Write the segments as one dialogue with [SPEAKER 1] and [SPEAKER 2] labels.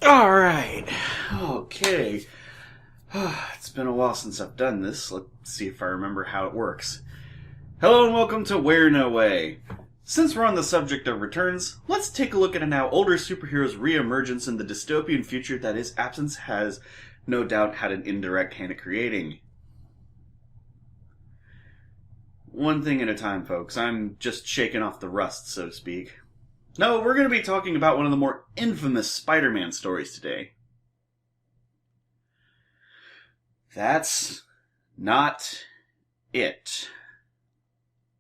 [SPEAKER 1] Alright. Okay. It's been a while since I've done this. Let's see if I remember how it works. Hello and welcome to Where No Way. Since we're on the subject of returns, let's take a look at a now older superhero's re-emergence in the dystopian future that his absence has no doubt had an indirect hand at creating. One thing at a time, folks. I'm just shaking off the rust, so to speak. No, we're going to be talking about one of the more infamous Spider-Man stories today. That's not it.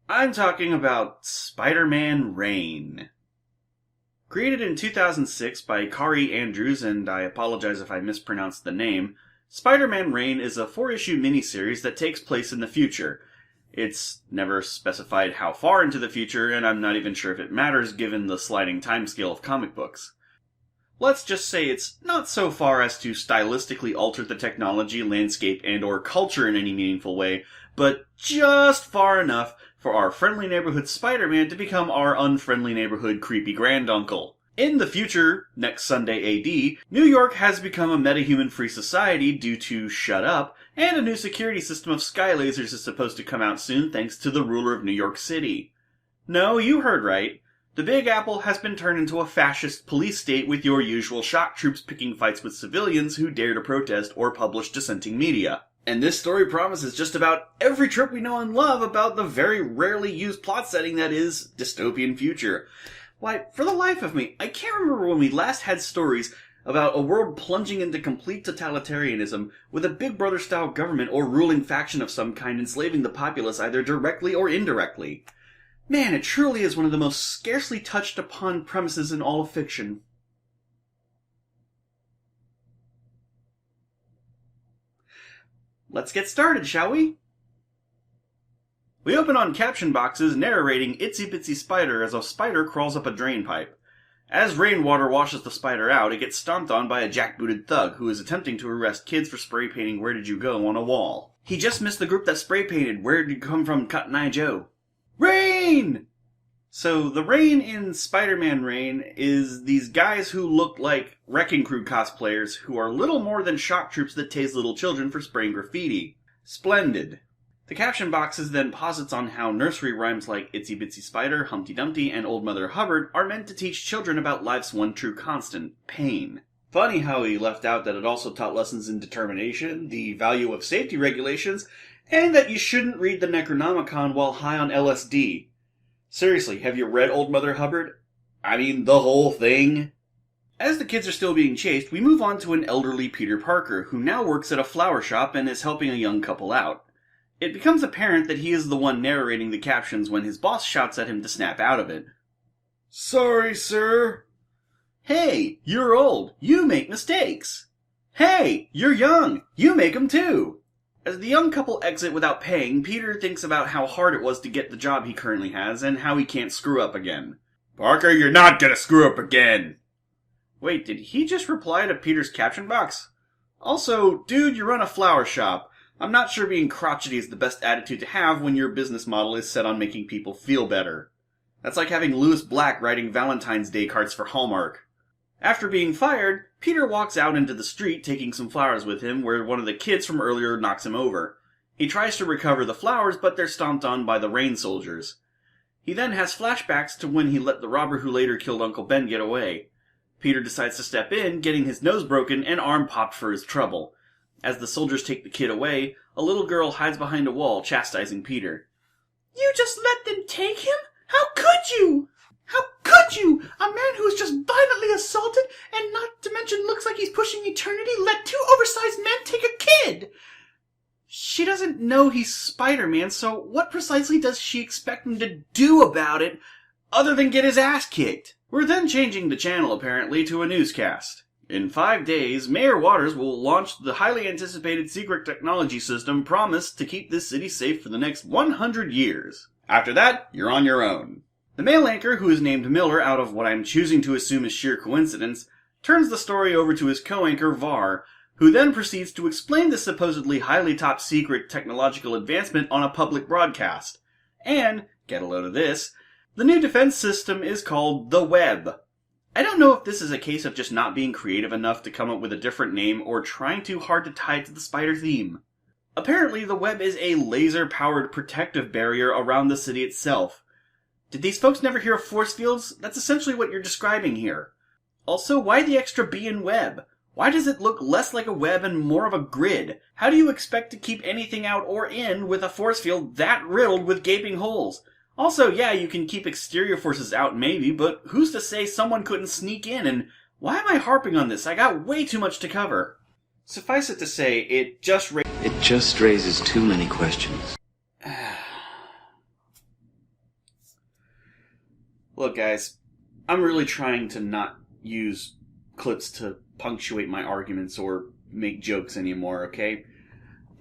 [SPEAKER 1] I'm talking about Spider-Man Reign. Created in 2006 by Kari Andrews, and I apologize if I mispronounced the name, Spider-Man Reign is a 4-issue miniseries that takes place in the future. It's never specified how far into the future, and I'm not even sure if it matters given the sliding timescale of comic books. Let's just say it's not so far as to stylistically alter the technology, landscape, and or culture in any meaningful way, but just far enough for our friendly neighborhood Spider-Man to become our unfriendly neighborhood creepy granduncle. In the future, next Sunday AD, New York has become a metahuman-free society due to Shut Up, and a new security system of sky lasers is supposed to come out soon thanks to the ruler of New York City. No, you heard right. The Big Apple has been turned into a fascist police state with your usual shock troops picking fights with civilians who dare to protest or publish dissenting media. And this story promises just about every trope we know and love about the very rarely used plot setting that is dystopian future. Why, for the life of me, I can't remember when we last had stories about a world plunging into complete totalitarianism with a Big Brother-style government or ruling faction of some kind enslaving the populace either directly or indirectly. Man, it truly is one of the most scarcely touched upon premises in all of fiction. Let's get started, shall we? We open on caption boxes narrating Itsy Bitsy Spider as a spider crawls up a drain pipe. As rainwater washes the spider out, it gets stomped on by a jackbooted thug who is attempting to arrest kids for spray painting Where Did You Go on a wall. He just missed the group that spray painted Where Did You Come From, Cotton Eye Joe. Rain! So the rain in Spider-Man Reign is these guys who look like Wrecking Crew cosplayers who are little more than shock troops that tase little children for spraying graffiti. Splendid. The caption boxes then posits on how nursery rhymes like Itsy Bitsy Spider, Humpty Dumpty, and Old Mother Hubbard are meant to teach children about life's one true constant, pain. Funny how he left out that it also taught lessons in determination, the value of safety regulations, and that you shouldn't read the Necronomicon while high on LSD. Seriously, have you read Old Mother Hubbard? I mean, the whole thing? As the kids are still being chased, we move on to an elderly Peter Parker, who now works at a flower shop and is helping a young couple out. It becomes apparent that he is the one narrating the captions when his boss shouts at him to snap out of it. Sorry, sir. Hey, you're old. You make mistakes. Hey, you're young. You make 'em too. As the young couple exit without paying, Peter thinks about how hard it was to get the job he currently has and how he can't screw up again. Parker, you're not gonna screw up again. Wait, did he just reply to Peter's caption box? Also, dude, you run a flower shop. I'm not sure being crotchety is the best attitude to have when your business model is set on making people feel better. That's like having Lewis Black writing Valentine's Day cards for Hallmark. After being fired, Peter walks out into the street taking some flowers with him where one of the kids from earlier knocks him over. He tries to recover the flowers, but they're stomped on by the rain soldiers. He then has flashbacks to when he let the robber who later killed Uncle Ben get away. Peter decides to step in, getting his nose broken and arm popped for his trouble. As the soldiers take the kid away, a little girl hides behind a wall, chastising Peter. You just let them take him? How could you? How could you? A man who was just violently assaulted, and not to mention looks like he's pushing eternity, let two oversized men take a kid! She doesn't know he's Spider-Man, so what precisely does she expect him to do about it, other than get his ass kicked? We're then changing the channel, apparently, to a newscast. In 5 days, Mayor Waters will launch the highly anticipated secret technology system promised to keep this city safe for the next 100 years. After that, you're on your own. The male anchor, who is named Miller out of what I'm choosing to assume is sheer coincidence, turns the story over to his co-anchor Var, who then proceeds to explain the supposedly highly top-secret technological advancement on a public broadcast. And, get a load of this, the new defense system is called the Web. I don't know if this is a case of just not being creative enough to come up with a different name or trying too hard to tie it to the spider theme. Apparently, the web is a laser-powered protective barrier around the city itself. Did these folks never hear of force fields? That's essentially what you're describing here. Also, why the extra B in web? Why does it look less like a web and more of a grid? How do you expect to keep anything out or in with a force field that riddled with gaping holes? Also, yeah, you can keep exterior forces out maybe, but who's to say someone couldn't sneak in, and why am I harping on this? I got way too much to cover. Suffice it to say, it just raises too many questions. Look, guys, I'm really trying to not use clips to punctuate my arguments or make jokes anymore, okay?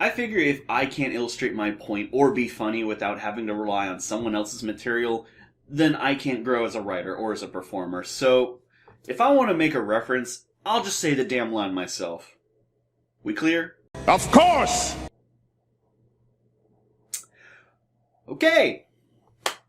[SPEAKER 1] I figure if I can't illustrate my point or be funny without having to rely on someone else's material, then I can't grow as a writer or as a performer. So, if I want to make a reference, I'll just say the damn line myself. We clear?
[SPEAKER 2] Of course!
[SPEAKER 1] Okay,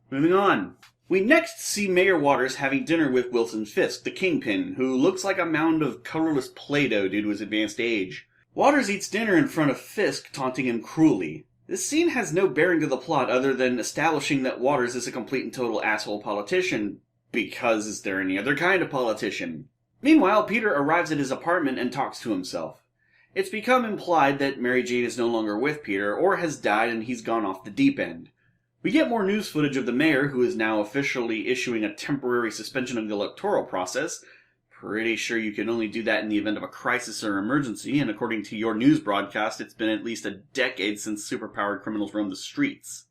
[SPEAKER 1] moving on. We next see Mayor Waters having dinner with Wilson Fisk, the Kingpin, who looks like a mound of colorless Play-Doh due to his advanced age. Waters eats dinner in front of Fisk, taunting him cruelly. This scene has no bearing to the plot other than establishing that Waters is a complete and total asshole politician, because is there any other kind of politician? Meanwhile, Peter arrives at his apartment and talks to himself. It's become implied that Mary Jane is no longer with Peter, or has died and he's gone off the deep end. We get more news footage of the mayor, who is now officially issuing a temporary suspension of the electoral process. Pretty sure you can only do that in the event of a crisis or emergency, and according to your news broadcast, it's been at least a decade since superpowered criminals roamed the streets.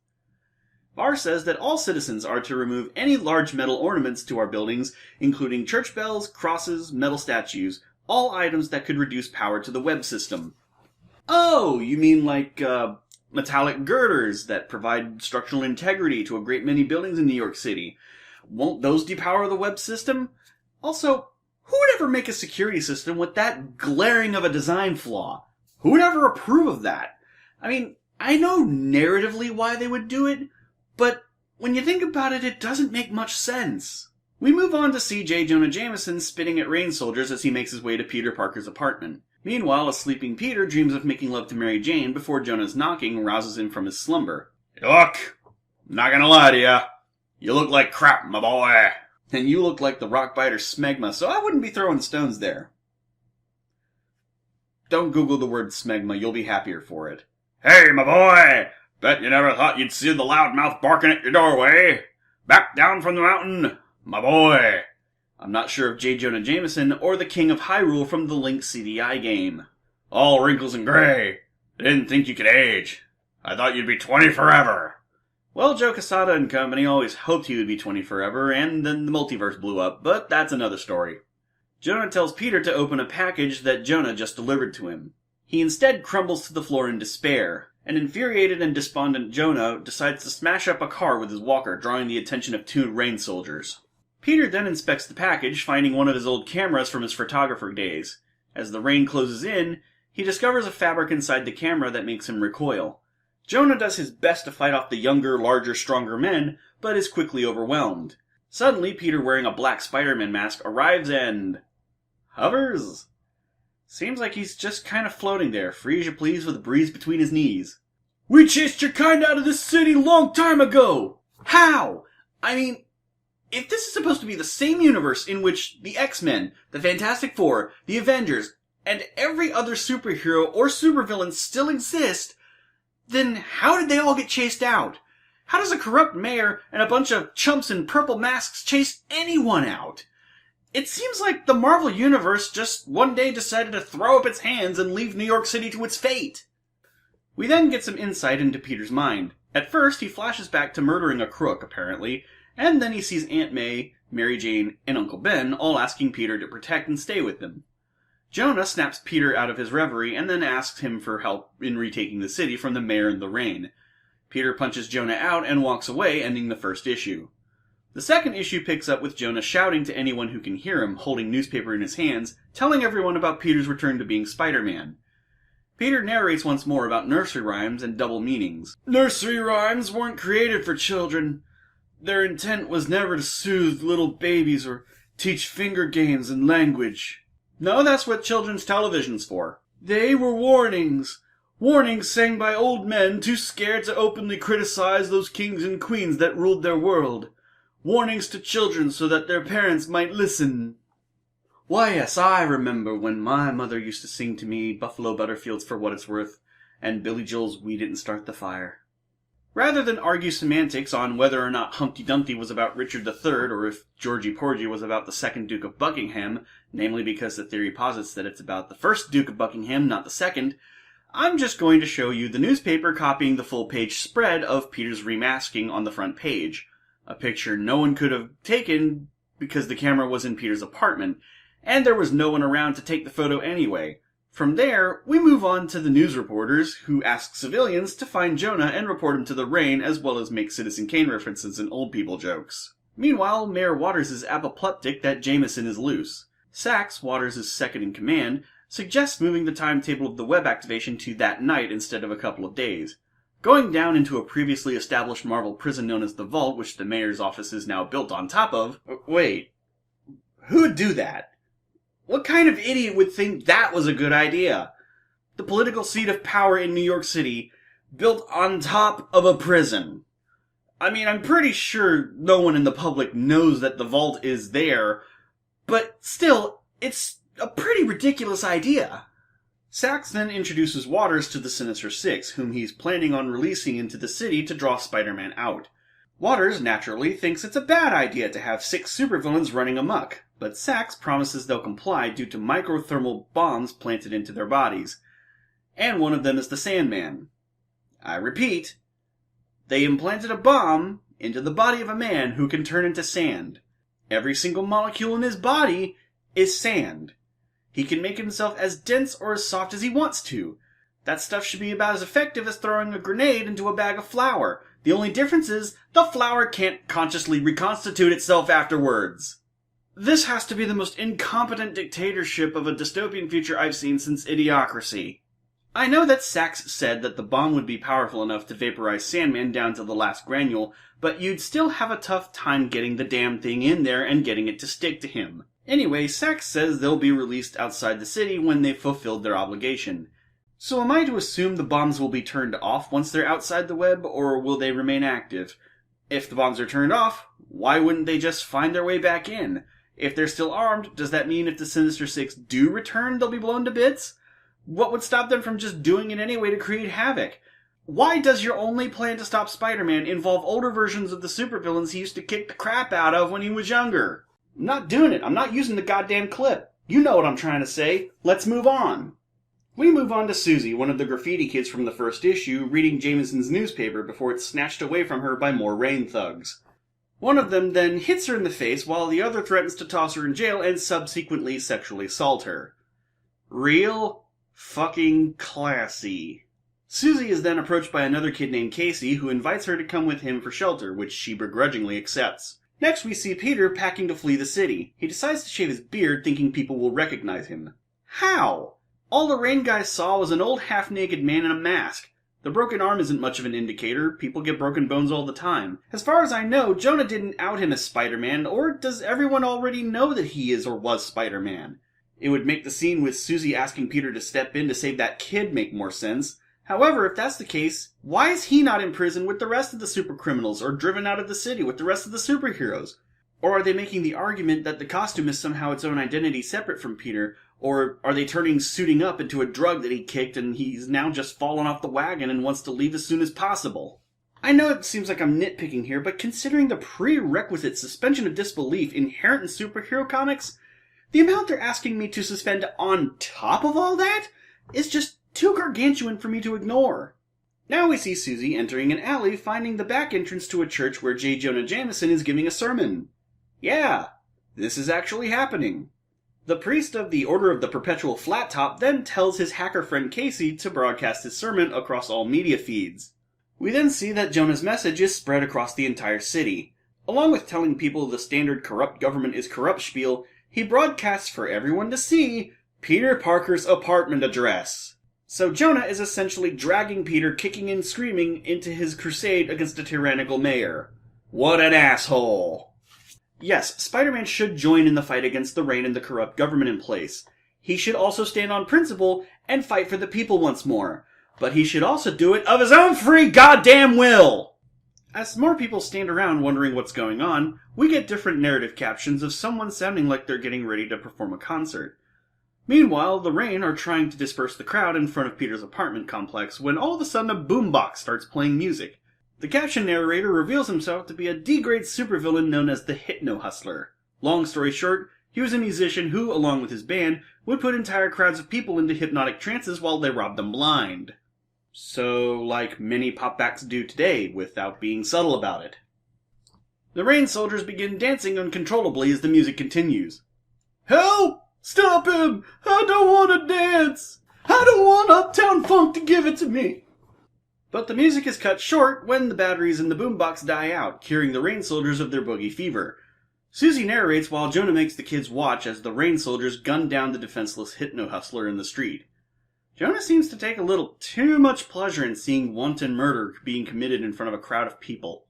[SPEAKER 1] Barr says that all citizens are to remove any large metal ornaments to our buildings, including church bells, crosses, metal statues, all items that could reduce power to the web system. Oh, you mean like, metallic girders that provide structural integrity to a great many buildings in New York City. Won't those depower the web system? Also, who would ever make a security system with that glaring of a design flaw? Who would ever approve of that? I mean, I know narratively why they would do it, but when you think about it, it doesn't make much sense. We move on to see J. Jonah Jameson spitting at rain soldiers as he makes his way to Peter Parker's apartment. Meanwhile, a sleeping Peter dreams of making love to Mary Jane before Jonah's knocking rouses him from his slumber.
[SPEAKER 2] Look, I'm not gonna lie to you. You look like crap, my boy.
[SPEAKER 1] And you look like the rockbiter Smegma, so I wouldn't be throwing stones there. Don't Google the word Smegma, you'll be happier for it.
[SPEAKER 2] Hey, my boy! Bet you never thought you'd see the loudmouth barking at your doorway. Back down from the mountain, my boy.
[SPEAKER 1] I'm not sure of J. Jonah Jameson or the King of Hyrule from the Link CDI game.
[SPEAKER 2] All wrinkles and gray. I didn't think you could age. I thought you'd be 20 forever.
[SPEAKER 1] Well, Joe Quesada and company always hoped he would be 20 forever, and then the multiverse blew up, but that's another story. Jonah tells Peter to open a package that Jonah just delivered to him. He instead crumbles to the floor in despair. An infuriated and despondent Jonah decides to smash up a car with his walker, drawing the attention of two rain soldiers. Peter then inspects the package, finding one of his old cameras from his photographer days. As the rain closes in, he discovers a fabric inside the camera that makes him recoil. Jonah does his best to fight off the younger, larger, stronger men, but is quickly overwhelmed. Suddenly, Peter wearing a black Spider-Man mask arrives and hovers. Seems like he's just kind of floating there, free as you please with a breeze between his knees. We chased your kind out of this city long time ago! How? I mean, if this is supposed to be the same universe in which the X-Men, the Fantastic Four, the Avengers, and every other superhero or supervillain still exist, then how did they all get chased out? How does a corrupt mayor and a bunch of chumps in purple masks chase anyone out? It seems like the Marvel Universe just one day decided to throw up its hands and leave New York City to its fate. We then get some insight into Peter's mind. At first, he flashes back to murdering a crook, apparently, and then he sees Aunt May, Mary Jane, and Uncle Ben all asking Peter to protect and stay with them. Jonah snaps Peter out of his reverie and then asks him for help in retaking the city from the mayor and the rain. Peter punches Jonah out and walks away, ending the first issue. The second issue picks up with Jonah shouting to anyone who can hear him, holding newspaper in his hands, telling everyone about Peter's return to being Spider-Man. Peter narrates once more about nursery rhymes and double meanings. Nursery rhymes weren't created for children. Their intent was never to soothe little babies or teach finger games and language. No, that's what children's television's for. They were warnings. Warnings sang by old men too scared to openly criticize those kings and queens that ruled their world. Warnings to children so that their parents might listen. Why, yes, I remember when my mother used to sing to me Buffalo Butterfields for What It's Worth, and Billy Joel's We Didn't Start the Fire. Rather than argue semantics on whether or not Humpty Dumpty was about Richard III, or if Georgie Porgy was about the second Duke of Buckingham, namely because the theory posits that it's about the first Duke of Buckingham, not the second, I'm just going to show you the newspaper copying the full-page spread of Peter's remasking on the front page. A picture no one could have taken because the camera was in Peter's apartment, and there was no one around to take the photo anyway. From there, we move on to the news reporters, who ask civilians to find Jonah and report him to the rain, as well as make Citizen Kane references and old people jokes. Meanwhile, Mayor Waters is apoplectic that Jameson is loose. Sachs, Waters' second-in-command, suggests moving the timetable of the web activation to that night instead of a couple of days. Going down into a previously established Marvel prison known as the Vault, which the mayor's office is now built on top of... Wait, who would do that? What kind of idiot would think that was a good idea? The political seat of power in New York City, built on top of a prison. I mean, I'm pretty sure no one in the public knows that the vault is there, but still, it's a pretty ridiculous idea. Sachs then introduces Waters to the Sinister Six, whom he's planning on releasing into the city to draw Spider-Man out. Waters, naturally, thinks it's a bad idea to have 6 supervillains running amok, but Sachs promises they'll comply due to microthermal bombs planted into their bodies. And one of them is the Sandman. I repeat, they implanted a bomb into the body of a man who can turn into sand. Every single molecule in his body is sand. He can make himself as dense or as soft as he wants to. That stuff should be about as effective as throwing a grenade into a bag of flour. The only difference is, the flour can't consciously reconstitute itself afterwards. This has to be the most incompetent dictatorship of a dystopian future I've seen since Idiocracy. I know that Sachs said that the bomb would be powerful enough to vaporize Sandman down to the last granule, but you'd still have a tough time getting the damn thing in there and getting it to stick to him. Anyway, Sachs says they'll be released outside the city when they've fulfilled their obligation. So am I to assume the bombs will be turned off once they're outside the web, or will they remain active? If the bombs are turned off, why wouldn't they just find their way back in? If they're still armed, does that mean if the Sinister Six do return, they'll be blown to bits? What would stop them from just doing it anyway to create havoc? Why does your only plan to stop Spider-Man involve older versions of the supervillains he used to kick the crap out of when he was younger? I'm not doing it. I'm not using the goddamn clip. You know what I'm trying to say. Let's move on. We move on to Susie, one of the graffiti kids from the first issue, reading Jameson's newspaper before it's snatched away from her by more rain thugs. One of them then hits her in the face while the other threatens to toss her in jail and subsequently sexually assault her. Real fucking classy. Susie is then approached by another kid named Casey, who invites her to come with him for shelter, which she begrudgingly accepts. Next we see Peter packing to flee the city. He decides to shave his beard, thinking people will recognize him. How? All the rain guy saw was an old half-naked man in a mask. The broken arm isn't much of an indicator. People get broken bones all the time. As far as I know, Jonah didn't out him as Spider-Man, or does everyone already know that he is or was Spider-Man? It would make the scene with Susie asking Peter to step in to save that kid make more sense. However, if that's the case, why is he not in prison with the rest of the supercriminals, or driven out of the city with the rest of the superheroes? Or are they making the argument that the costume is somehow its own identity separate from Peter? Or are they turning suiting up into a drug that he kicked and he's now just fallen off the wagon and wants to leave as soon as possible? I know it seems like I'm nitpicking here, but considering the prerequisite suspension of disbelief inherent in superhero comics, the amount they're asking me to suspend on top of all that is just too gargantuan for me to ignore. Now we see Susie entering an alley, finding the back entrance to a church where J. Jonah Jameson is giving a sermon. Yeah, this is actually happening. The priest of the Order of the Perpetual Flat Top then tells his hacker friend Casey to broadcast his sermon across all media feeds. We then see that Jonah's message is spread across the entire city. Along with telling people the standard corrupt government is corrupt spiel, he broadcasts for everyone to see Peter Parker's apartment address. So Jonah is essentially dragging Peter kicking and screaming into his crusade against a tyrannical mayor. What an asshole! Yes, Spider-Man should join in the fight against the Rain and the corrupt government in place. He should also stand on principle and fight for the people once more. But he should also do it of his own free goddamn will! As more people stand around wondering what's going on, we get different narrative captions of someone sounding like they're getting ready to perform a concert. Meanwhile, the Rain are trying to disperse the crowd in front of Peter's apartment complex when all of a sudden a boombox starts playing music. The caption narrator reveals himself to be a D-grade supervillain known as the Hypno-Hustler. Long story short, he was a musician who, along with his band, would put entire crowds of people into hypnotic trances while they robbed them blind. So, like many popbacks do today, without being subtle about it. The Rain soldiers begin dancing uncontrollably as the music continues. Help! Stop him! I don't want to dance! I don't want Uptown Funk to give it to me! But the music is cut short when the batteries in the boombox die out, curing the Rain soldiers of their boogie fever. Susie narrates while Jonah makes the kids watch as the Rain soldiers gun down the defenseless Hypno-Hustler in the street. Jonah seems to take a little too much pleasure in seeing wanton murder being committed in front of a crowd of people.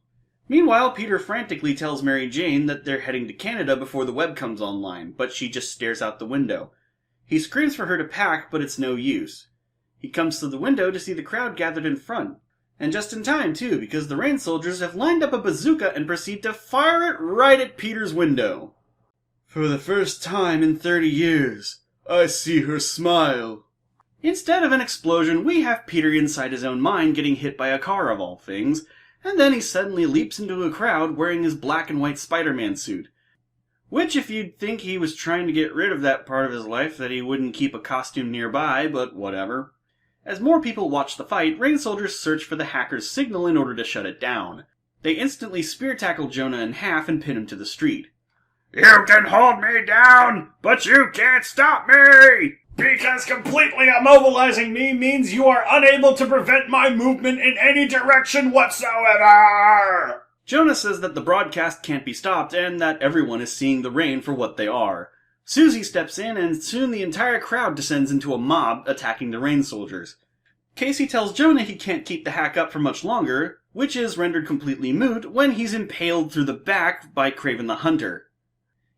[SPEAKER 1] Meanwhile, Peter frantically tells Mary Jane that they're heading to Canada before the web comes online, but she just stares out the window. He screams for her to pack, but it's no use. He comes to the window to see the crowd gathered in front. And just in time, too, because the Rain soldiers have lined up a bazooka and proceed to fire it right at Peter's window. For the first time in 30 years, I see her smile. Instead of an explosion, we have Peter inside his own mind getting hit by a car of all things, and then he suddenly leaps into a crowd wearing his black and white Spider-Man suit. Which, if you'd think he was trying to get rid of that part of his life, that he wouldn't keep a costume nearby, but whatever. As more people watch the fight, Rain soldiers search for the hacker's signal in order to shut it down. They instantly spear tackle Jonah in half and pin him to the street.
[SPEAKER 2] You can hold me down, but you can't stop me! Because completely immobilizing me means you are unable to prevent my movement in any direction whatsoever!
[SPEAKER 1] Jonah says that the broadcast can't be stopped and that everyone is seeing the Rain for what they are. Susie steps in and soon the entire crowd descends into a mob attacking the Rain soldiers. Casey tells Jonah he can't keep the hack up for much longer, which is rendered completely moot when he's impaled through the back by Kraven the Hunter.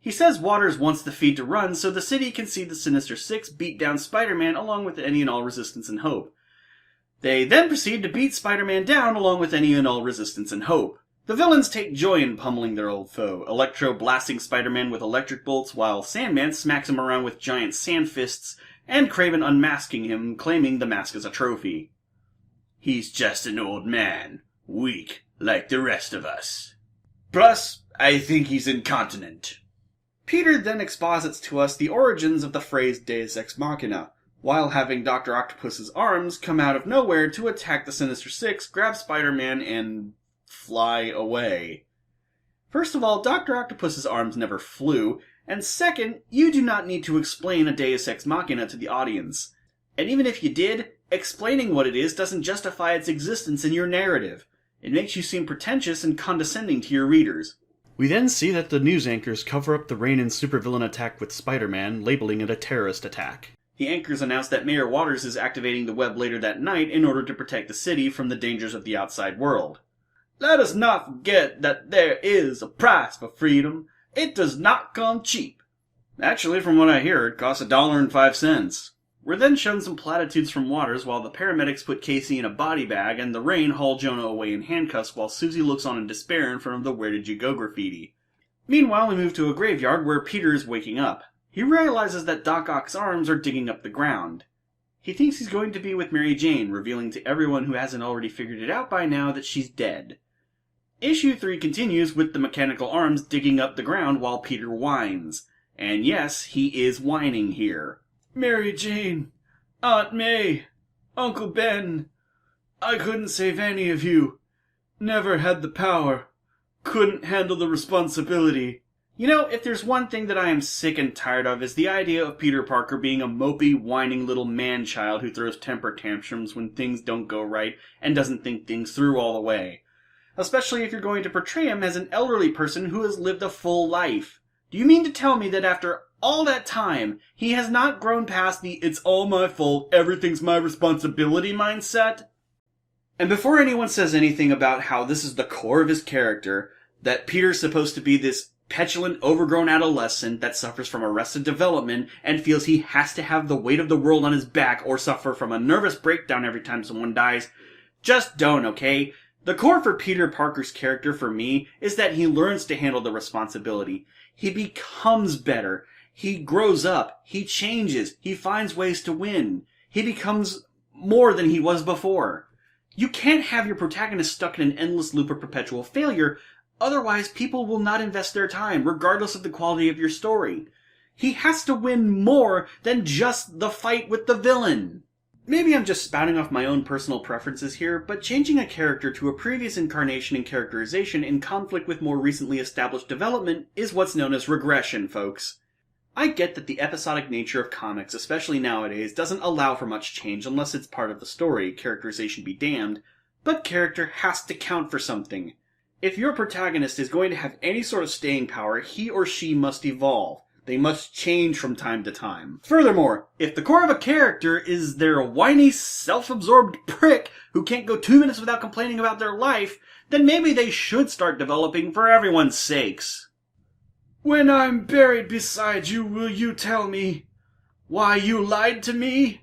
[SPEAKER 1] He says Waters wants the feed to run so the city can see the Sinister Six beat down Spider-Man along with any and all Resistance and Hope. They then proceed to beat Spider-Man down along with any and all Resistance and Hope. The villains take joy in pummeling their old foe, Electro blasting Spider-Man with electric bolts while Sandman smacks him around with giant sand fists, and Kraven unmasking him, claiming the mask as a trophy. He's just an old man, weak like the rest of us. Plus, I think he's incontinent. Peter then exposits to us the origins of the phrase Deus Ex Machina, while having Dr. Octopus's arms come out of nowhere to attack the Sinister Six, grab Spider-Man, and fly away. First of all, Dr. Octopus's arms never flew, and second, you do not need to explain a Deus Ex Machina to the audience. And even if you did, explaining what it is doesn't justify its existence in your narrative. It makes you seem pretentious and condescending to your readers. We then see that the news anchors cover up the Rain and supervillain attack with Spider-Man, labeling it a terrorist attack. The anchors announce that Mayor Waters is activating the web later that night in order to protect the city from the dangers of the outside world. Let us not forget that there is a price for freedom. It does not come cheap. Actually, from what I hear, it costs $1.05. We're then shown some platitudes from Waters while the paramedics put Casey in a body bag and the Rain haul Jonah away in handcuffs while Susie looks on in despair in front of the Where Did You Go graffiti. Meanwhile, we move to a graveyard where Peter is waking up. He realizes that Doc Ock's arms are digging up the ground. He thinks he's going to be with Mary Jane, revealing to everyone who hasn't already figured it out by now that she's dead. Issue 3 continues with the mechanical arms digging up the ground while Peter whines. And yes, he is whining here. Mary Jane, Aunt May, Uncle Ben, I couldn't save any of you. Never had the power. Couldn't handle the responsibility. You know, if there's one thing that I am sick and tired of is the idea of Peter Parker being a mopey, whining little man-child who throws temper tantrums when things don't go right and doesn't think things through all the way. Especially if you're going to portray him as an elderly person who has lived a full life. Do you mean to tell me that after all that time, he has not grown past the it's all my fault, everything's my responsibility mindset? And before anyone says anything about how this is the core of his character, that Peter's supposed to be this petulant, overgrown adolescent that suffers from arrested development and feels he has to have the weight of the world on his back or suffer from a nervous breakdown every time someone dies. Just don't, okay? The core for Peter Parker's character for me is that he learns to handle the responsibility. He becomes better. He grows up. He changes. He finds ways to win. He becomes more than he was before. You can't have your protagonist stuck in an endless loop of perpetual failure, otherwise people will not invest their time, regardless of the quality of your story. He has to win more than just the fight with the villain. Maybe I'm just spouting off my own personal preferences here, but changing a character to a previous incarnation and characterization in conflict with more recently established development is what's known as regression, folks. I get that the episodic nature of comics, especially nowadays, doesn't allow for much change unless it's part of the story, characterization be damned, but character has to count for something. If your protagonist is going to have any sort of staying power, he or she must evolve. They must change from time to time. Furthermore, if the core of a character is their whiny, self-absorbed prick who can't go 2 minutes without complaining about their life, then maybe they should start developing for everyone's sakes. When I'm buried beside you, will you tell me why you lied to me?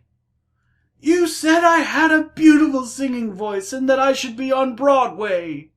[SPEAKER 1] You said I had a beautiful singing voice and that I should be on Broadway.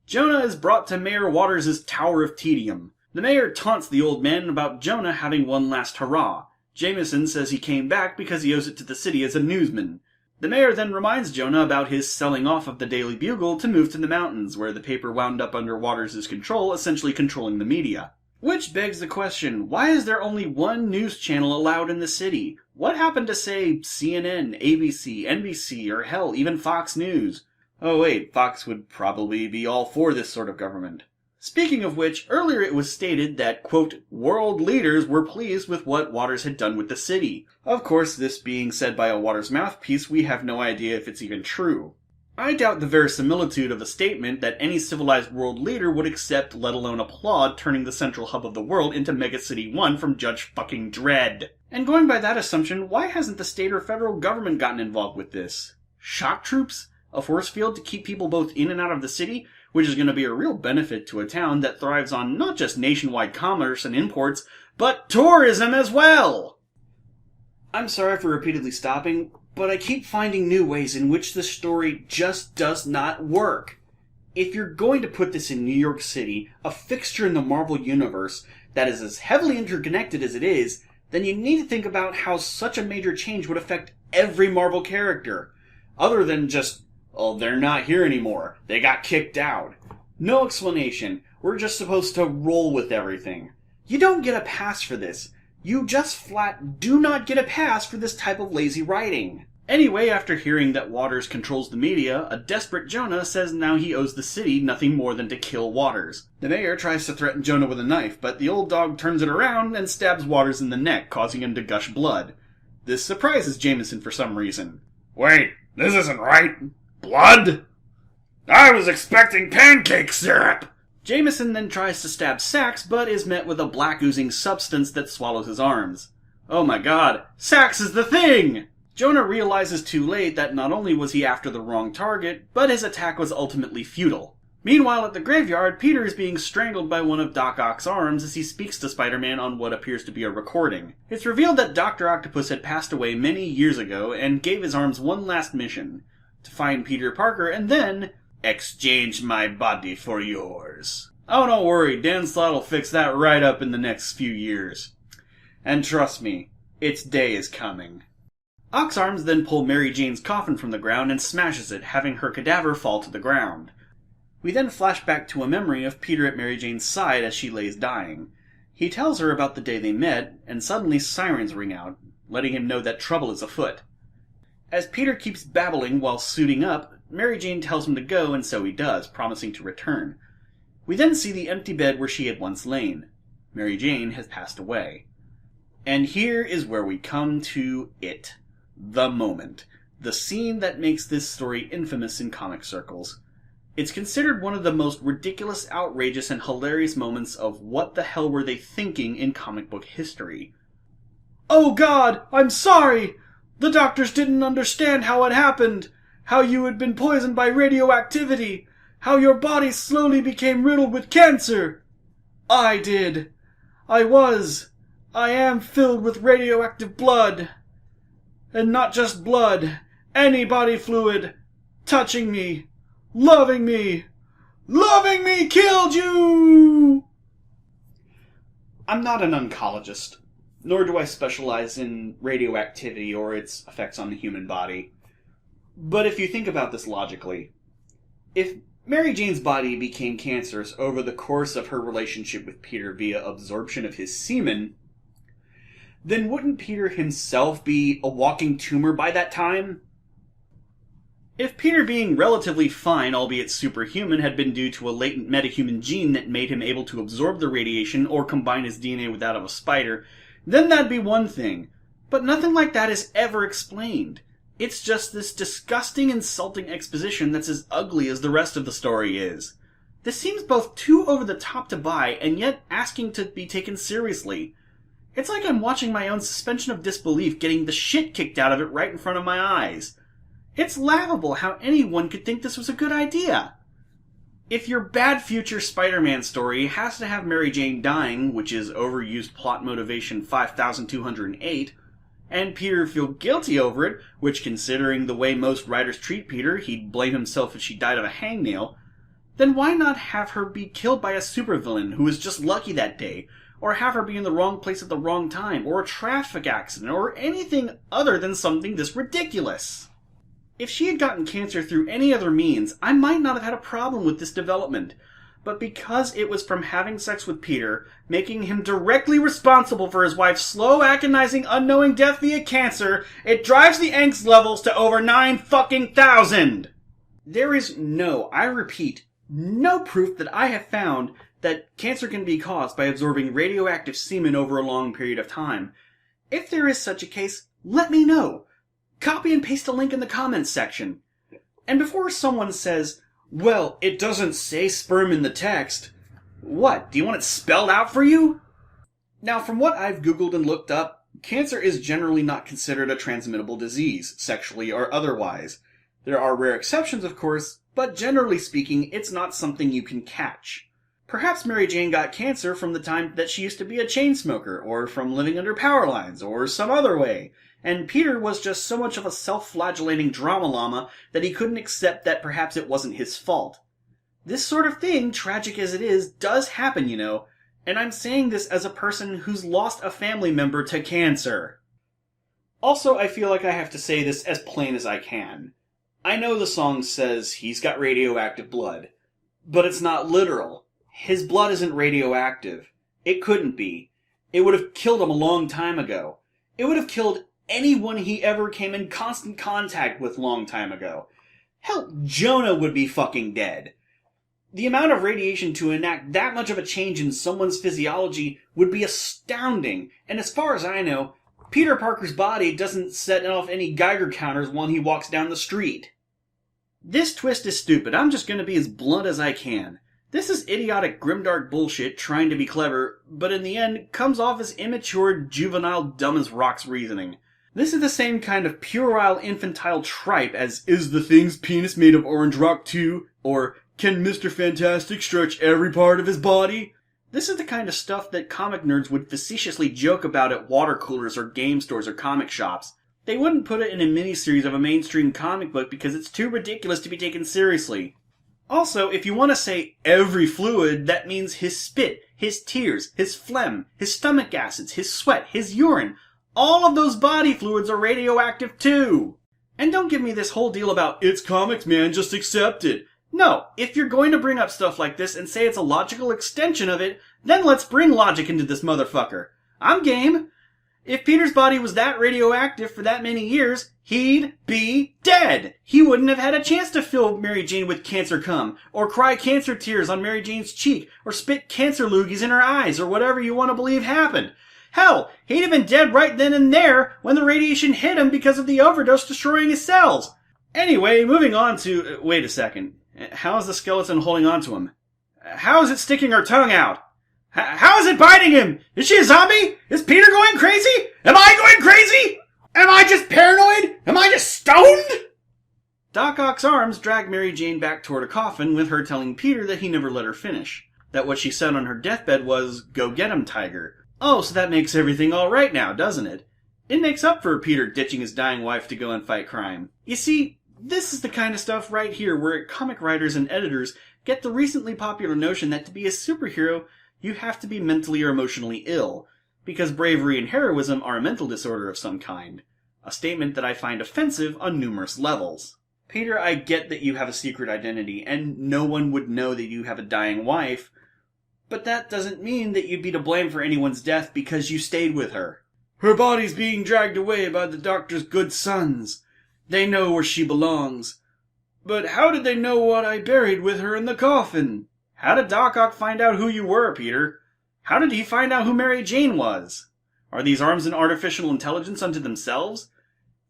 [SPEAKER 1] Jonah is brought to Mayor Waters' Tower of Tedium. The mayor taunts the old man about Jonah having one last hurrah. Jameson says he came back because he owes it to the city as a newsman. The mayor then reminds Jonah about his selling off of the Daily Bugle to move to the mountains, where the paper wound up under Waters' control, essentially controlling the media. Which begs the question, why is there only one news channel allowed in the city? What happened to, say, CNN, ABC, NBC, or hell, even Fox News? Oh wait, Fox would probably be all for this sort of government. Speaking of which, earlier it was stated that, quote, world leaders were pleased with what Waters had done with the city. Of course, this being said by a Waters mouthpiece, we have no idea if it's even true. I doubt the verisimilitude of the statement that any civilized world leader would accept, let alone applaud, turning the central hub of the world into Mega City 1 from Judge fucking Dredd. And going by that assumption, why hasn't the state or federal government gotten involved with this? Shock troops? A force field to keep people both in and out of the city? Which is going to be a real benefit to a town that thrives on not just nationwide commerce and imports, but tourism as well! I'm sorry for repeatedly stopping, but I keep finding new ways in which the story just does not work. If you're going to put this in New York City, a fixture in the Marvel Universe that is as heavily interconnected as it is, then you need to think about how such a major change would affect every Marvel character. Other than just, oh, they're not here anymore. They got kicked out. No explanation. We're just supposed to roll with everything. You don't get a pass for this. You just flat do not get a pass for this type of lazy writing. Anyway, after hearing that Waters controls the media, a desperate Jonah says now he owes the city nothing more than to kill Waters. The mayor tries to threaten Jonah with a knife, but the old dog turns it around and stabs Waters in the neck, causing him to gush blood. This surprises Jameson for some reason.
[SPEAKER 2] Wait, this isn't right. Blood? I was expecting pancake syrup!
[SPEAKER 1] Jameson then tries to stab Sax, but is met with a black oozing substance that swallows his arms. Oh my god, Sax is the thing! Jonah realizes too late that not only was he after the wrong target, but his attack was ultimately futile. Meanwhile, at the graveyard, Peter is being strangled by one of Doc Ock's arms as he speaks to Spider-Man on what appears to be a recording. It's revealed that Dr. Octopus had passed away many years ago and gave his arms one last mission: to find Peter Parker and then exchange my body for yours. Oh, don't worry, Dan Slott'll fix that right up in the next few years. And trust me, its day is coming. Ock's arms then pull Mary Jane's coffin from the ground and smashes it, having her cadaver fall to the ground. We then flash back to a memory of Peter at Mary Jane's side as she lays dying. He tells her about the day they met, and suddenly sirens ring out, letting him know that trouble is afoot. As Peter keeps babbling while suiting up, Mary Jane tells him to go, and so he does, promising to return. We then see the empty bed where she had once lain. Mary Jane has passed away. And here is where we come to it. The moment. The scene that makes this story infamous in comic circles. It's considered one of the most ridiculous, outrageous, and hilarious moments of what the hell were they thinking in comic book history. Oh God, I'm sorry! The doctors didn't understand how it happened. How you had been poisoned by radioactivity. How your body slowly became riddled with cancer. I did. I am filled with radioactive blood. And not just blood, any body fluid. Touching me, loving me killed you! I'm not an oncologist, nor do I specialize in radioactivity or its effects on the human body. But if you think about this logically, if Mary Jane's body became cancerous over the course of her relationship with Peter via absorption of his semen, then wouldn't Peter himself be a walking tumor by that time? If Peter being relatively fine, albeit superhuman, had been due to a latent metahuman gene that made him able to absorb the radiation or combine his DNA with that of a spider, then that'd be one thing. But nothing like that is ever explained. It's just this disgusting, insulting exposition that's as ugly as the rest of the story is. This seems both too over the top to buy, and yet asking to be taken seriously. It's like I'm watching my own suspension of disbelief getting the shit kicked out of it right in front of my eyes. It's laughable how anyone could think this was a good idea. If your bad future Spider-Man story has to have Mary Jane dying, which is overused plot motivation 5208, and Peter feel guilty over it, which considering the way most writers treat Peter, he'd blame himself if she died of a hangnail, then why not have her be killed by a supervillain who was just lucky that day, or have her be in the wrong place at the wrong time, or a traffic accident, or anything other than something this ridiculous? If she had gotten cancer through any other means, I might not have had a problem with this development. But because it was from having sex with Peter, making him directly responsible for his wife's slow, agonizing, unknowing death via cancer, it drives the angst levels to over 9,000. There is no, I repeat, no proof that I have found that cancer can be caused by absorbing radioactive semen over a long period of time. If there is such a case, let me know. Copy and paste a link in the comments section. And before someone says, well, it doesn't say sperm in the text, what, do you want it spelled out for you? Now, from what I've Googled and looked up, cancer is generally not considered a transmittable disease, sexually or otherwise. There are rare exceptions, of course, but generally speaking, it's not something you can catch. Perhaps Mary Jane got cancer from the time that she used to be a chain smoker, or from living under power lines, or some other way. And Peter was just so much of a self-flagellating drama llama that he couldn't accept that perhaps it wasn't his fault. This sort of thing, tragic as it is, does happen, you know, and I'm saying this as a person who's lost a family member to cancer. Also, I feel like I have to say this as plain as I can. I know the song says he's got radioactive blood, but it's not literal. His blood isn't radioactive. It couldn't be. It would have killed him a long time ago. It would have killed anyone he ever came in constant contact with long time ago. Hell, Jonah would be fucking dead. The amount of radiation to enact that much of a change in someone's physiology would be astounding, and as far as I know, Peter Parker's body doesn't set off any Geiger counters when he walks down the street. This twist is stupid. I'm just gonna be as blunt as I can. This is idiotic grimdark bullshit trying to be clever, but in the end comes off as immature, juvenile, dumb as rocks reasoning. This is the same kind of puerile, infantile tripe as, is the Thing's penis made of orange rock too? Or, can Mr. Fantastic stretch every part of his body? This is the kind of stuff that comic nerds would facetiously joke about at water coolers or game stores or comic shops. They wouldn't put it in a miniseries of a mainstream comic book because it's too ridiculous to be taken seriously. Also, if you want to say every fluid, that means his spit, his tears, his phlegm, his stomach acids, his sweat, his urine. All of those body fluids are radioactive too. And don't give me this whole deal about, it's comics, man, just accept it. No, if you're going to bring up stuff like this and say it's a logical extension of it, then let's bring logic into this motherfucker. I'm game. If Peter's body was that radioactive for that many years, he'd be dead. He wouldn't have had a chance to fill Mary Jane with cancer cum, or cry cancer tears on Mary Jane's cheek, or spit cancer loogies in her eyes, or whatever you want to believe happened. Hell, he'd have been dead right then and there when the radiation hit him because of the overdose destroying his cells. Anyway, moving on to... wait a second. How is the skeleton holding on to him? How is it sticking her tongue out? How is it biting him? Is she a zombie? Is Peter going crazy? Am I going crazy? Am I just paranoid? Am I just stoned? Doc Ock's arms drag Mary Jane back toward a coffin with her telling Peter that he never let her finish. That what she said on her deathbed was, "Go get him, Tiger." Oh, so that makes everything alright now, doesn't it? It makes up for Peter ditching his dying wife to go and fight crime. You see, this is the kind of stuff right here where comic writers and editors get the recently popular notion that to be a superhero, you have to be mentally or emotionally ill, because bravery and heroism are a mental disorder of some kind. A statement that I find offensive on numerous levels. Peter, I get that you have a secret identity, and no one would know that you have a dying wife, but that doesn't mean that you'd be to blame for anyone's death because you stayed with her. Her body's being dragged away by the doctor's good sons. They know where she belongs. But how did they know what I buried with her in the coffin? How did Doc Ock find out who you were, Peter? How did he find out who Mary Jane was? Are these arms an artificial intelligence unto themselves?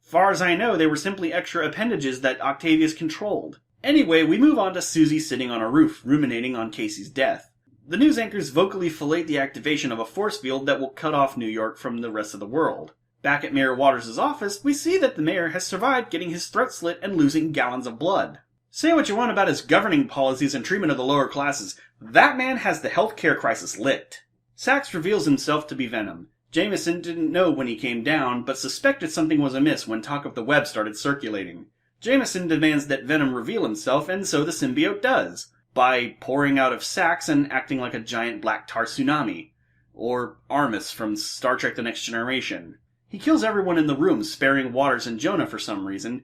[SPEAKER 1] Far as I know, they were simply extra appendages that Octavius controlled. Anyway, we move on to Susie sitting on a roof, ruminating on Casey's death. The news anchors vocally fillet the activation of a force field that will cut off New York from the rest of the world. Back at Mayor Waters' office, we see that the mayor has survived getting his throat slit and losing gallons of blood. Say what you want about his governing policies and treatment of the lower classes, that man has the healthcare crisis licked. Sachs reveals himself to be Venom. Jameson didn't know when he came down, but suspected something was amiss when talk of the web started circulating. Jameson demands that Venom reveal himself, and so the symbiote does, by pouring out of Sachs and acting like a giant black tar tsunami. Or Armus from Star Trek The Next Generation. He kills everyone in the room, sparing Waters and Jonah for some reason.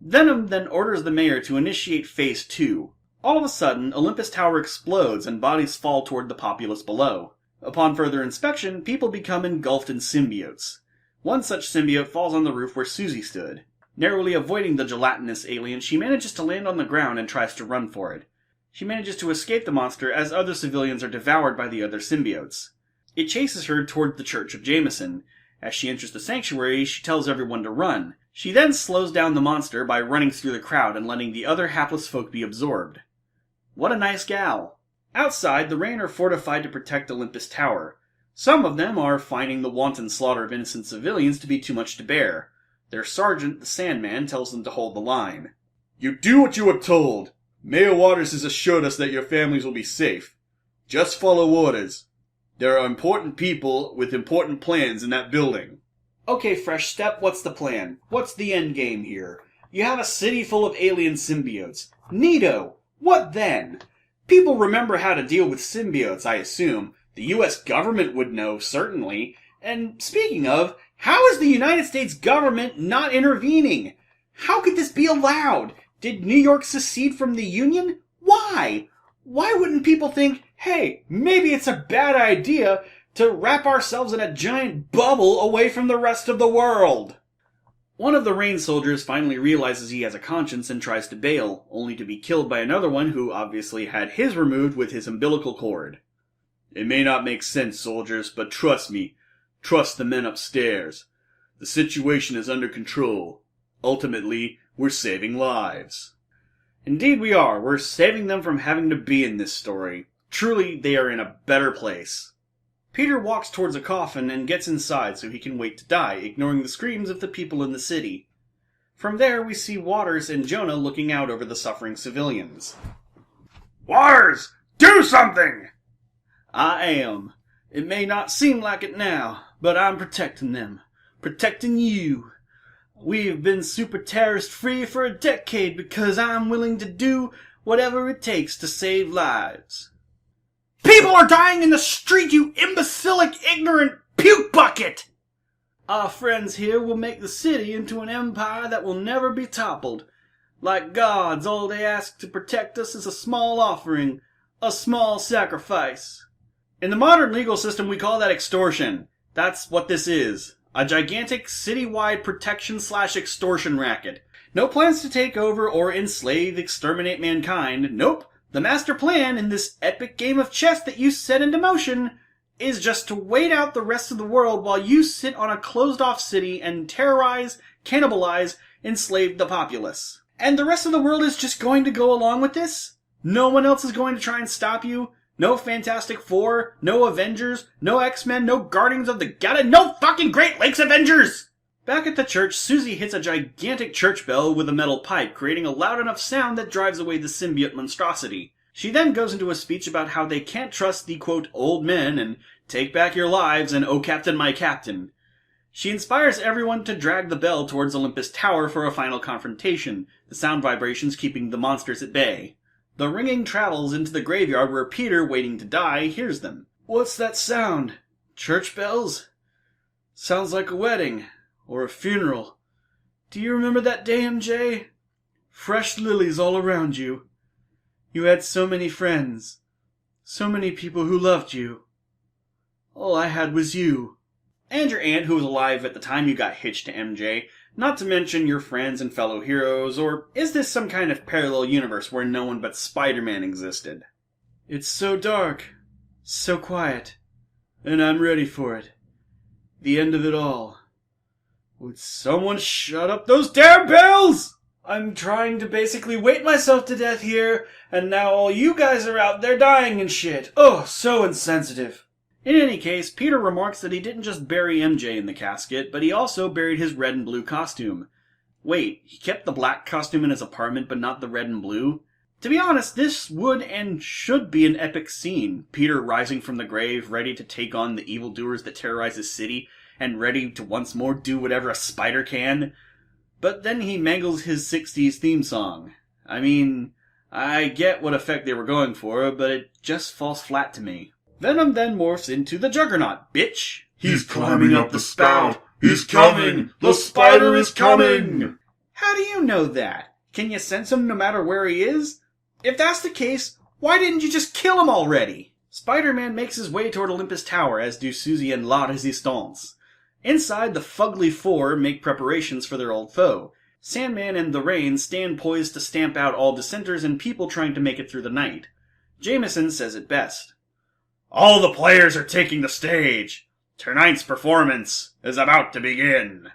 [SPEAKER 1] Venom then orders the mayor to initiate Phase 2. All of a sudden, Olympus Tower explodes and bodies fall toward the populace below. Upon further inspection, people become engulfed in symbiotes. One such symbiote falls on the roof where Susie stood. Narrowly avoiding the gelatinous alien, she manages to land on the ground and tries to run for it. She manages to escape the monster as other civilians are devoured by the other symbiotes. It chases her toward the Church of Jameson. As she enters the sanctuary, she tells everyone to run. She then slows down the monster by running through the crowd and letting the other hapless folk be absorbed. What a nice gal. Outside, the Rain are fortified to protect Olympus Tower. Some of them are finding the wanton slaughter of innocent civilians to be too much to bear. Their sergeant, the Sandman, tells them to hold the line. You do what you are told. Mayor Waters has assured us that your families will be safe. Just follow orders. There are important people with important plans in that building. Okay, Fresh Step, what's the plan? What's the end game here? You have a city full of alien symbiotes. Neato! What then? People remember how to deal with symbiotes, I assume. The US government would know, certainly. And speaking of, how is the United States government not intervening? How could this be allowed? Did New York secede from the Union? Why? Why wouldn't people think, hey, maybe it's a bad idea to wrap ourselves in a giant bubble away from the rest of the world? One of the Rain soldiers finally realizes he has a conscience and tries to bail, only to be killed by another one who obviously had his removed with his umbilical cord. It may not make sense, soldiers, but trust me. Trust the men upstairs. The situation is under control. Ultimately, we're saving lives. Indeed we are. We're saving them from having to be in this story. Truly, they are in a better place. Peter walks towards a coffin and gets inside so he can wait to die, ignoring the screams of the people in the city. From there, we see Waters and Jonah looking out over the suffering civilians.
[SPEAKER 2] Waters! Do something!
[SPEAKER 1] I am. It may not seem like it now, but I'm protecting them. Protecting you. We have been super terrorist free for a decade because I'm willing to do whatever it takes to save lives.
[SPEAKER 2] People are dying in the street, you imbecilic, ignorant puke bucket!
[SPEAKER 1] Our friends here will make the city into an empire that will never be toppled. Like gods, all they ask to protect us is a small offering, a small sacrifice. In the modern legal system, we call that extortion. That's what this is. A gigantic citywide protection/extortion racket. No plans to take over or enslave, exterminate mankind. Nope. The master plan in this epic game of chess that you set into motion is just to wait out the rest of the world while you sit on a closed-off city and terrorize, cannibalize, enslave the populace. And the rest of the world is just going to go along with this? No one else is going to try and stop you? No Fantastic Four, no Avengers, no X-Men, no Guardians of the Galaxy, no fucking Great Lakes Avengers! Back at the church, Susie hits a gigantic church bell with a metal pipe, creating a loud enough sound that drives away the symbiote monstrosity. She then goes into a speech about how they can't trust the, quote, old men and take back your lives and oh captain, my captain. She inspires everyone to drag the bell towards Olympus Tower for a final confrontation, the sound vibrations keeping the monsters at bay. The ringing travels into the graveyard where Peter, waiting to die, hears them. What's that sound? Church bells? Sounds like a wedding, or a funeral. Do you remember that day, MJ? Fresh lilies all around you. You had so many friends, so many people who loved you. All I had was you. And your aunt who was alive at the time you got hitched to MJ, not to mention your friends and fellow heroes, or is this some kind of parallel universe where no one but Spider-Man existed? It's so dark, so quiet, and I'm ready for it. The end of it all. Would someone shut up those damn bells? I'm trying to basically wait myself to death here, and now all you guys are out there dying and shit. Oh, so insensitive. In any case, Peter remarks that he didn't just bury MJ in the casket, but he also buried his red and blue costume. Wait, he kept the black costume in his apartment, but not the red and blue? To be honest, this would and should be an epic scene. Peter rising from the grave, ready to take on the evildoers that terrorize his city, and ready to once more do whatever a spider can. But then he mangles his 60s theme song. I mean, I get what effect they were going for, but it just falls flat to me. Venom then morphs into the Juggernaut, bitch!
[SPEAKER 2] He's climbing up the spout! He's coming! The spider is coming!
[SPEAKER 1] How do you know that? Can you sense him no matter where he is? If that's the case, why didn't you just kill him already? Spider-Man makes his way toward Olympus Tower, as do Susie and La Resistance. Inside, the Fugly Four make preparations for their old foe. Sandman and the Rain stand poised to stamp out all dissenters and people trying to make it through the night. Jameson says it best. All the players are taking the stage. Tonight's performance is about to begin.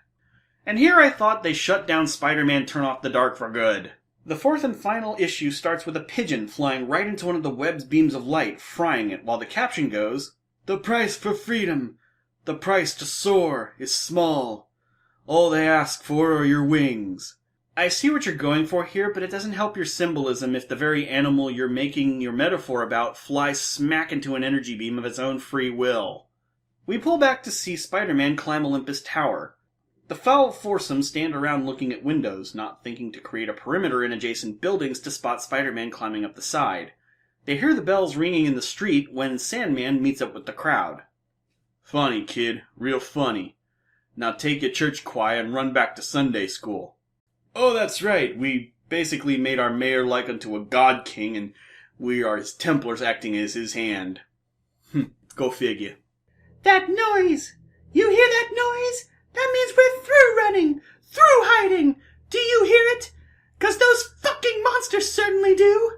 [SPEAKER 1] And here I thought they shut down Spider-Man Turn Off the Dark for good. The fourth and final issue starts with a pigeon flying right into one of the web's beams of light, frying it, while the caption goes, "The price for freedom, the price to soar, is small. All they ask for are your wings." I see what you're going for here, but it doesn't help your symbolism if the very animal you're making your metaphor about flies smack into an energy beam of its own free will. We pull back to see Spider-Man climb Olympus Tower. The foul foursome stand around looking at windows, not thinking to create a perimeter in adjacent buildings to spot Spider-Man climbing up the side. They hear the bells ringing in the street when Sandman meets up with the crowd. "Funny, kid. Real funny. Now take your church choir and run back to Sunday school." "Oh, that's right. We basically made our mayor like unto a god king, and we are his Templars acting as his hand." Go figure. "That noise! You hear that noise? That means we're through running, through hiding. Do you hear it? 'Cause those fucking monsters certainly do.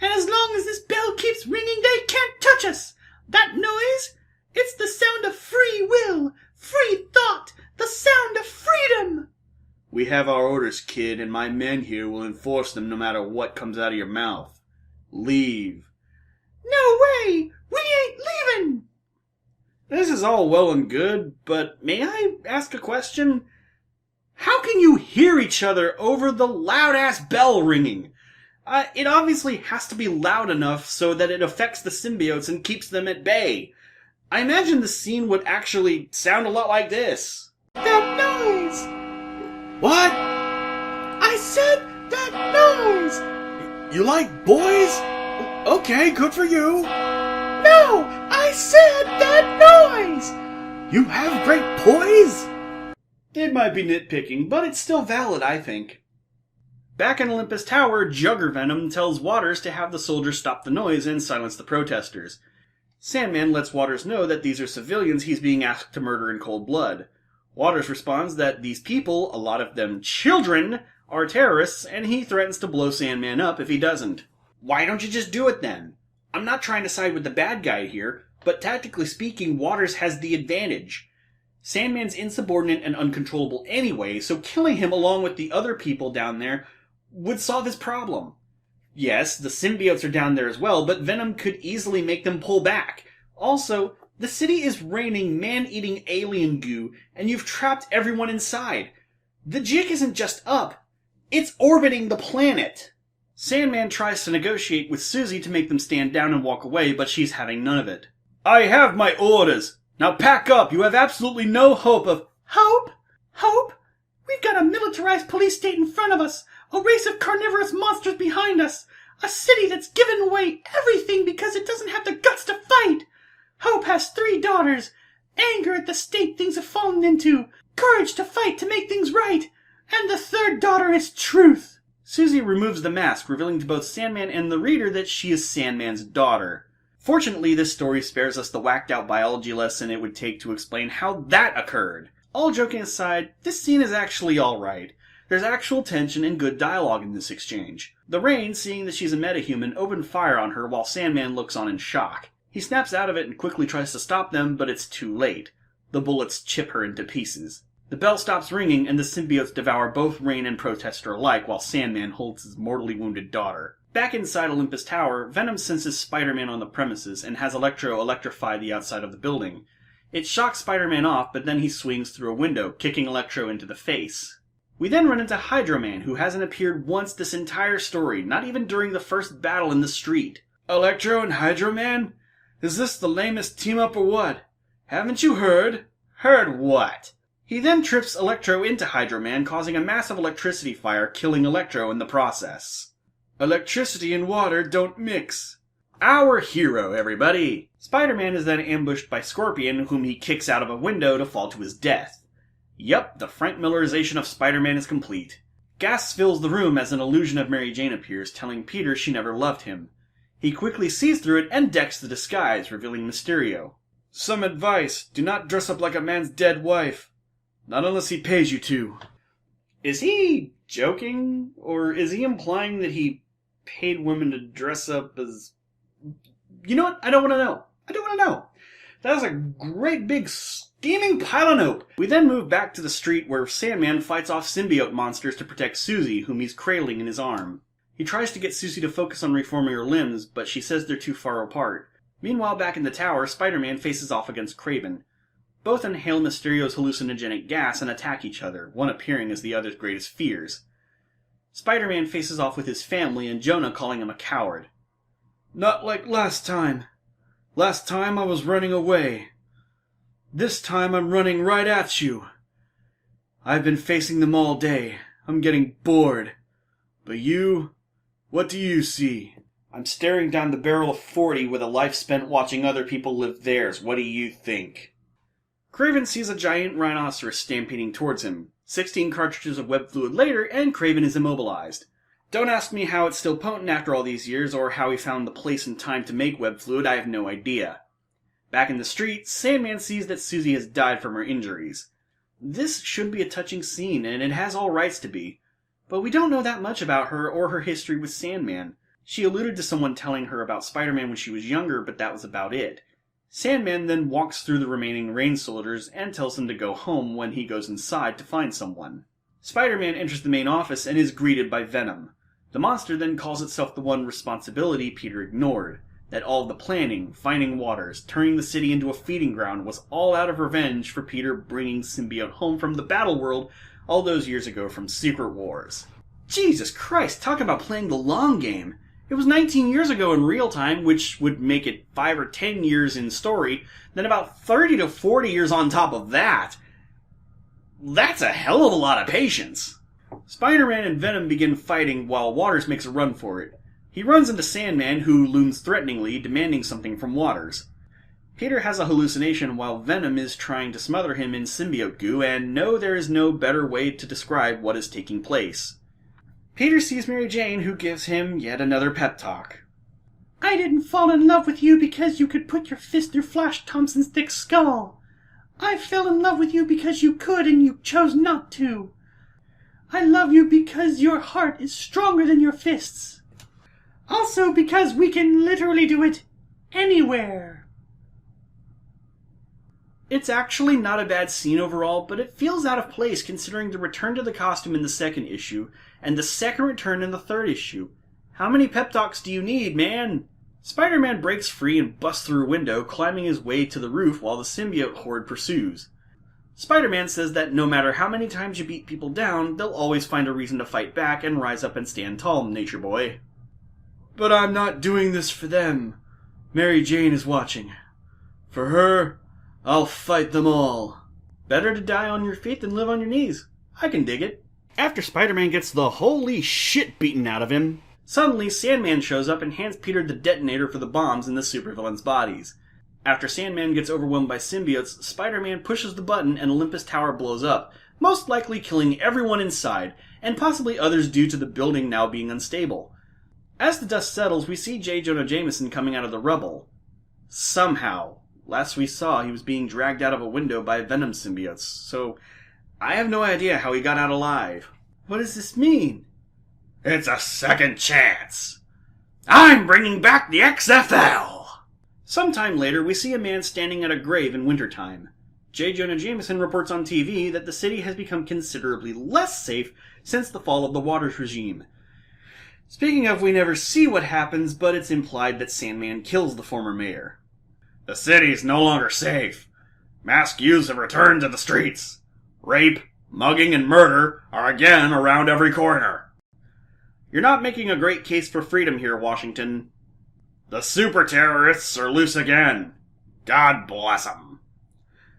[SPEAKER 1] And as long as this bell keeps ringing, they can't touch us. That noise? It's the sound of free will, free thought, the sound of freedom." "We have our orders, kid, and my men here will enforce them no matter what comes out of your mouth. Leave." "No way! We ain't leaving!" This is all well and good, but may I ask a question? How can you hear each other over the loud-ass bell ringing? It obviously has to be loud enough so that it affects the symbiotes and keeps them at bay. I imagine the scene would actually sound a lot like this. "That noise!" "What?" "I said that noise!" "You like boys? Okay, good for you." "No, I said that noise!" "You have great poise?" It might be nitpicking, but it's still valid, I think. Back in Olympus Tower, Jugger Venom tells Waters to have the soldiers stop the noise and silence the protesters. Sandman lets Waters know that these are civilians he's being asked to murder in cold blood. Waters responds that these people, a lot of them children, are terrorists, and he threatens to blow Sandman up if he doesn't. Why don't you just do it then? I'm not trying to side with the bad guy here, but tactically speaking, Waters has the advantage. Sandman's insubordinate and uncontrollable anyway, so killing him along with the other people down there would solve his problem. Yes, the symbiotes are down there as well, but Venom could easily make them pull back. Also, the city is raining man-eating alien goo, and you've trapped everyone inside. The jig isn't just up, it's orbiting the planet. Sandman tries to negotiate with Susie to make them stand down and walk away, but she's having none of it. I have my orders. Now pack up. You have absolutely no hope of...
[SPEAKER 3] Hope? Hope? We've got a militarized police state in front of us, a race of carnivorous monsters behind us, a city that's given away everything because it doesn't have the guts to fight. Hope has 3 daughters, anger at the state things have fallen into, courage to fight to make things right, and the 3rd daughter is truth.
[SPEAKER 1] Susie removes the mask, revealing to both Sandman and the reader that she is Sandman's daughter. Fortunately, this story spares us the whacked-out biology lesson it would take to explain how that occurred. All joking aside, this scene is actually alright. There's actual tension and good dialogue in this exchange. The Rain, seeing that she's a metahuman, opened fire on her while Sandman looks on in shock. He snaps out of it and quickly tries to stop them, but it's too late. The bullets chip her into pieces. The bell stops ringing, and the symbiotes devour both Rain and Protester alike, while Sandman holds his mortally wounded daughter. Back inside Olympus Tower, Venom senses Spider-Man on the premises, and has Electro electrify the outside of the building. It shocks Spider-Man off, but then he swings through a window, kicking Electro into the face. We then run into Hydro Man, who hasn't appeared once this entire story, not even during the first battle in the street. Electro and Hydro Man? Is this the lamest team-up or what? Haven't you heard? Heard what? He then trips Electro into Hydro Man, causing a massive electricity fire, killing Electro in the process. Electricity and water don't mix. Our hero, everybody! Spider-Man is then ambushed by Scorpion, whom he kicks out of a window to fall to his death. Yup, the Frank Millerization of Spider-Man is complete. Gas fills the room as an illusion of Mary Jane appears, telling Peter she never loved him. He quickly sees through it and decks the disguise, revealing Mysterio. Some advice, do not dress up like a man's dead wife. Not unless he pays you to. Is he joking? Or is he implying that he paid women to dress up as... You know what? I don't want to know. That was a great big steaming pile of nope. We then move back to the street where Sandman fights off symbiote monsters to protect Susie, whom he's cradling in his arm. He tries to get Susie to focus on reforming her limbs, but she says they're too far apart. Meanwhile, back in the tower, Spider-Man faces off against Kraven. Both inhale Mysterio's hallucinogenic gas and attack each other, one appearing as the other's greatest fears. Spider-Man faces off with his family and Jonah calling him a coward. Not like last time. Last time I was running away. This time I'm running right at you. I've been facing them all day. I'm getting bored. But you? What do you see? I'm staring down the barrel of 40 with a life spent watching other people live theirs. What do you think? Kraven sees a giant rhinoceros stampeding towards him. 16 cartridges of web fluid later, and Kraven is immobilized. Don't ask me how it's still potent after all these years, or how he found the place and time to make web fluid, I have no idea. Back in the street, Sandman sees that Susie has died from her injuries. This should be a touching scene, and it has all rights to be. But we don't know that much about her or her history with Sandman. She alluded to someone telling her about Spider-Man when she was younger, but that was about it. Sandman then walks through the remaining Rain soldiers and tells them to go home when he goes inside to find someone. Spider-Man enters the main office and is greeted by Venom. The monster then calls itself the one responsibility Peter ignored. That all of the planning, finding waters, turning the city into a feeding ground was all out of revenge for Peter bringing symbiote home from the battle world all those years ago from Secret Wars. Jesus Christ, talk about playing the long game. It was 19 years ago in real time, which would make it 5 or 10 years in story, then about 30 to 40 years on top of that. That's a hell of a lot of patience. Spider-Man and Venom begin fighting while Waters makes a run for it. He runs into Sandman, who looms threateningly, demanding something from Waters. Peter has a hallucination while Venom is trying to smother him in symbiote goo, and no, there is no better way to describe what is taking place. Peter sees Mary Jane, who gives him yet another pep talk.
[SPEAKER 3] I didn't fall in love with you because you could put your fist through Flash Thompson's thick skull. I fell in love with you because you could and you chose not to. I love you because your heart is stronger than your fists. Also because we can literally do it anywhere.
[SPEAKER 1] It's actually not a bad scene overall, but it feels out of place considering the return to the costume in the second issue, and the second return in the third issue. How many pep talks do you need, man? Spider-Man breaks free and busts through a window, climbing his way to the roof while the symbiote horde pursues. Spider-Man says that no matter how many times you beat people down, they'll always find a reason to fight back and rise up and stand tall, Nature Boy. But I'm not doing this for them. Mary Jane is watching. For her, I'll fight them all. Better to die on your feet than live on your knees. I can dig it. After Spider-Man gets the holy shit beaten out of him, suddenly Sandman shows up and hands Peter the detonator for the bombs in the supervillains' bodies. After Sandman gets overwhelmed by symbiotes, Spider-Man pushes the button and Olympus Tower blows up, most likely killing everyone inside, and possibly others due to the building now being unstable. As the dust settles, we see J. Jonah Jameson coming out of the rubble. Somehow. Last we saw, he was being dragged out of a window by Venom symbiotes, so I have no idea how he got out alive. What does this mean?
[SPEAKER 2] It's a second chance. I'm bringing back the XFL!
[SPEAKER 1] Sometime later, we see a man standing at a grave in wintertime. J. Jonah Jameson reports on TV that the city has become considerably less safe since the fall of the Waters regime. Speaking of, we never see what happens, but it's implied that Sandman kills the former mayor.
[SPEAKER 2] The city's no longer safe. Masked youths have returned to the streets. Rape, mugging, and murder are again around every corner.
[SPEAKER 1] You're not making a great case for freedom here, Washington.
[SPEAKER 2] The super-terrorists are loose again. God bless them.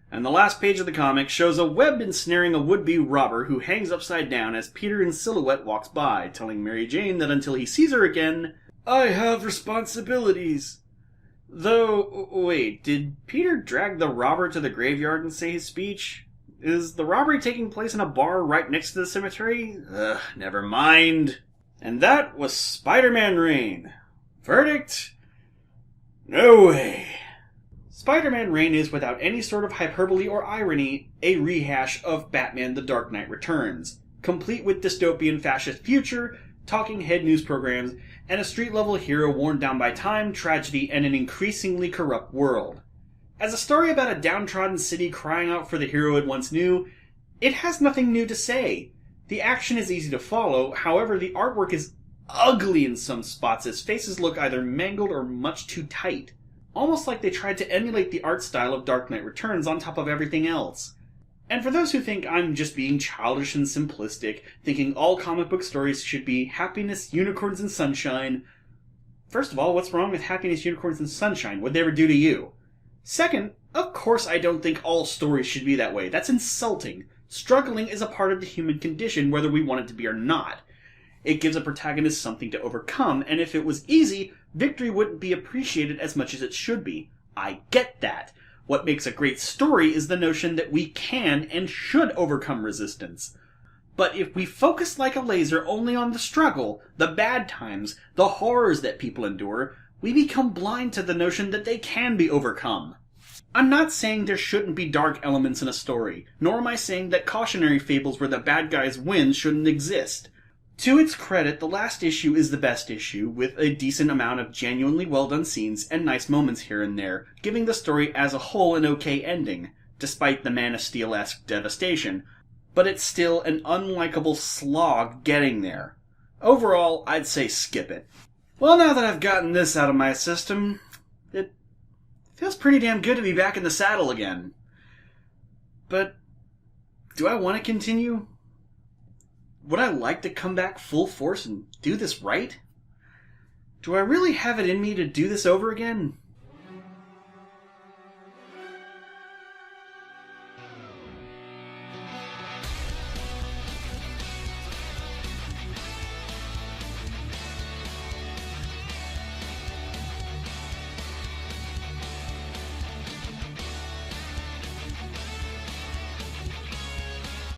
[SPEAKER 1] And the last page of the comic shows a web ensnaring a would-be robber who hangs upside down as Peter in silhouette walks by, telling Mary Jane that until he sees her again, I have responsibilities. Though, wait, did Peter drag the robber to the graveyard and say his speech? Is the robbery taking place in a bar right next to the cemetery? Never mind. And that was Spider-Man Reign. Verdict? No way. Spider-Man Reign is, without any sort of hyperbole or irony, a rehash of Batman The Dark Knight Returns, complete with dystopian fascist future, talking head news programs, and a street-level hero worn down by time, tragedy, and an increasingly corrupt world. As a story about a downtrodden city crying out for the hero it once knew, it has nothing new to say. The action is easy to follow, however the artwork is ugly in some spots as faces look either mangled or much too tight. Almost like they tried to emulate the art style of Dark Knight Returns on top of everything else. And for those who think I'm just being childish and simplistic, thinking all comic book stories should be happiness, unicorns, and sunshine, first of all, what's wrong with happiness, unicorns, and sunshine? What'd they ever do to you? Second, of course I don't think all stories should be that way. That's insulting. Struggling is a part of the human condition, whether we want it to be or not. It gives a protagonist something to overcome, and if it was easy, victory wouldn't be appreciated as much as it should be. I get that. What makes a great story is the notion that we can and should overcome resistance. But if we focus like a laser only on the struggle, the bad times, the horrors that people endure, we become blind to the notion that they can be overcome. I'm not saying there shouldn't be dark elements in a story, nor am I saying that cautionary fables where the bad guys win shouldn't exist. To its credit, the last issue is the best issue, with a decent amount of genuinely well-done scenes and nice moments here and there, giving the story as a whole an okay ending, despite the Man of Steel-esque devastation. But it's still an unlikable slog getting there. Overall, I'd say skip it. Well, now that I've gotten this out of my system, it feels pretty damn good to be back in the saddle again. But do I want to continue? Would I like to come back full force and do this right? Do I really have it in me to do this over again?